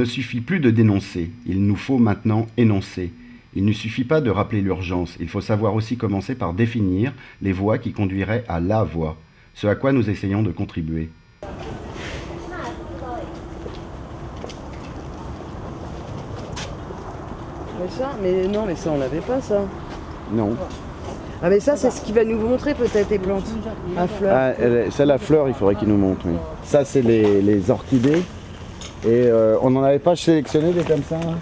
ne suffit plus de dénoncer, il nous faut maintenant énoncer. Il ne suffit pas de rappeler l'urgence, il faut savoir aussi commencer par définir les voies qui conduiraient à la voie, ce à quoi nous essayons de contribuer. Mais ça, mais non, mais ça on l'avait pas ça. Non. Ah mais ça c'est ce qui va nous montrer peut-être les plantes à fleurs. Ah, ça la fleur, il faudrait qu'il nous montre. Oui. Ça c'est les orchidées. Et on n'en avait pas sélectionné des comme ça hein,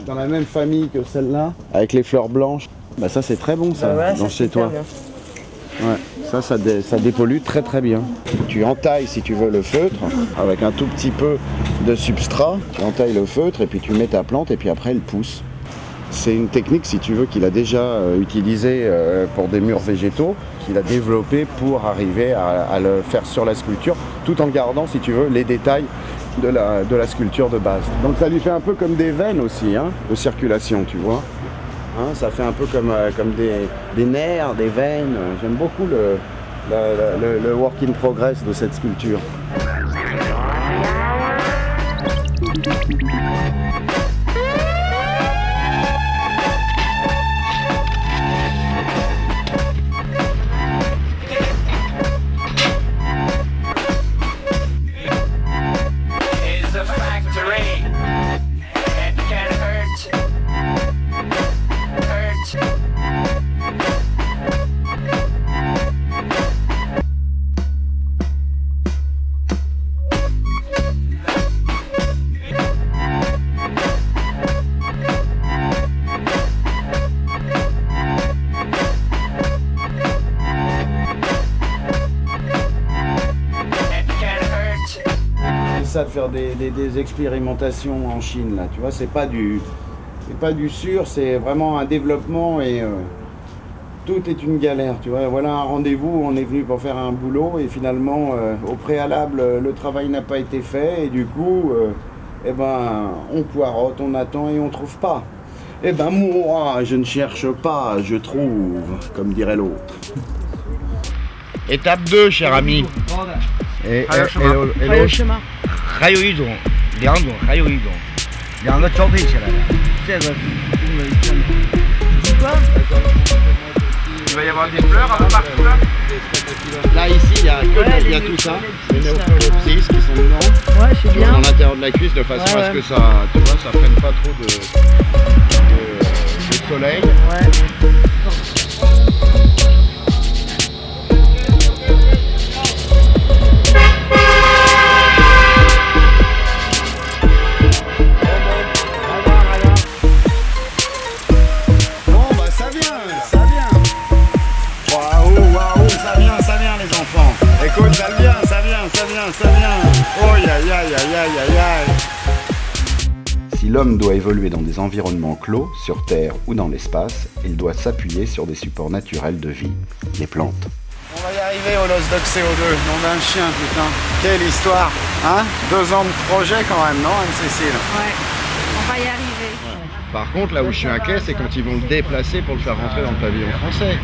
dans la même famille que celle-là, avec les fleurs blanches. Bah ça c'est très bon ça, ouais, dans chez toi. Ouais, ça dépollue très très bien. Tu entailles si tu veux le feutre, avec un tout petit peu de substrat, tu entailles le feutre et puis tu mets ta plante et puis après elle pousse. C'est une technique si tu veux qu'il a déjà utilisée pour des murs végétaux, qu'il a développé pour arriver à le faire sur la sculpture, tout en gardant si tu veux les détails de la sculpture de base. Donc ça lui fait un peu comme des veines aussi, hein, de circulation, tu vois. Hein, ça fait un peu comme des nerfs, des veines. J'aime beaucoup le work in progress de cette sculpture. Ça de faire des expérimentations en Chine là, tu vois, c'est pas du sûr, c'est vraiment un développement et tout est une galère, tu vois. Voilà un rendez-vous, on est venu pour faire un boulot et finalement au préalable le travail n'a pas été fait et du coup eh ben on poireaute, on attend et on trouve pas. Eh ben moi je ne cherche pas, je trouve, comme dirait l'autre. Étape 2 cher ami. Et l'autre 还有一种，两种，还有一种，两个交配起来的，这个Il va y avoir des fleurs un peu partout là. Là ici il y a tout ça, les néophoropsis qui sont dedans, ouais, c'est bien. Dans l'intérieur de la cuisse de façon à ce que ça, tu vois, ça prenne pas trop de soleil. Ouais. Écoute, ça vient. Oh, aïe, aïe, aïe, aïe, aïe. Si l'homme doit évoluer dans des environnements clos, sur Terre ou dans l'espace, il doit s'appuyer sur des supports naturels de vie, les plantes. On va y arriver au Lost Dog CO2, nom d'un chien, putain. Quelle histoire, hein? 2 ans de projet quand même, non, Anne-Cécile? Ouais, on va y arriver. Par contre, là où je suis inquiet, c'est quand ils vont le déplacer pour le faire rentrer dans le pavillon français.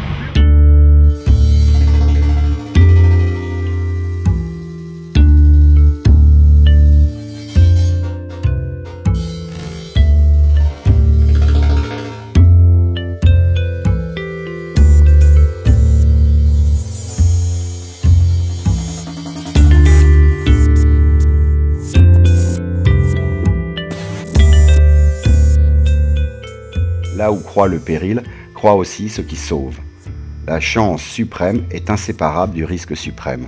Là où croit le péril, croit aussi ce qui sauve. La chance suprême est inséparable du risque suprême.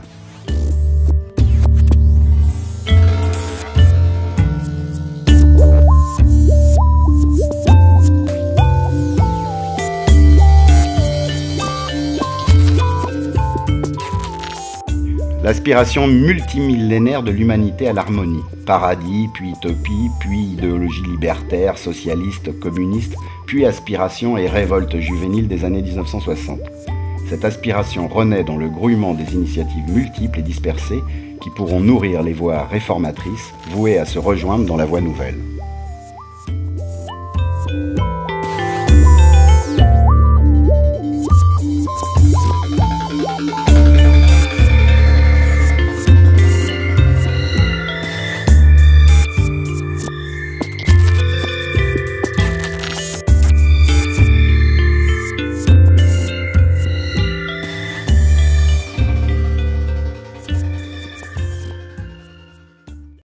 L'aspiration multimillénaire de l'humanité à l'harmonie. Paradis, puis utopie, puis idéologie libertaire, socialiste, communiste, puis aspiration et révolte juvénile des années 1960. Cette aspiration renaît dans le grouillement des initiatives multiples et dispersées qui pourront nourrir les voies réformatrices vouées à se rejoindre dans la voie nouvelle.